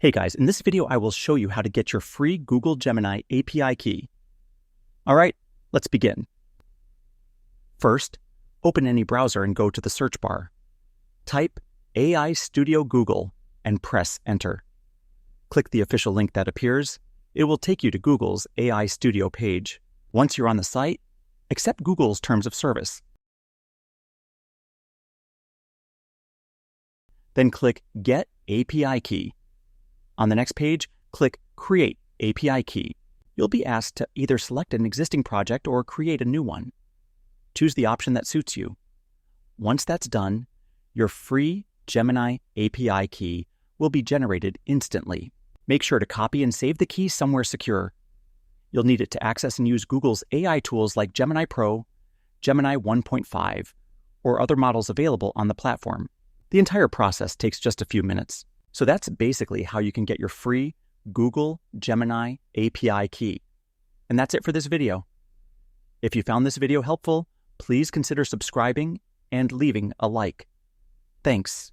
Hey guys, in this video I will show you how to get your free Google Gemini API key. Alright, let's begin. First, open any browser and go to the search bar. Type AI Studio Google and press Enter. Click the official link that appears. It will take you to Google's AI Studio page. Once you're on the site, accept Google's terms of service. Then click Get API Key. On the next page, click Create API Key. You'll be asked to either select an existing project or create a new one. Choose the option that suits you. Once that's done, your free Gemini API key will be generated instantly. Make sure to copy and save the key somewhere secure. You'll need it to access and use Google's AI tools like Gemini Pro, Gemini 1.5, or other models available on the platform. The entire process takes just a few minutes. So that's basically how you can get your free Google Gemini API key. And that's it for this video. If you found this video helpful, please consider subscribing and leaving a like. Thanks.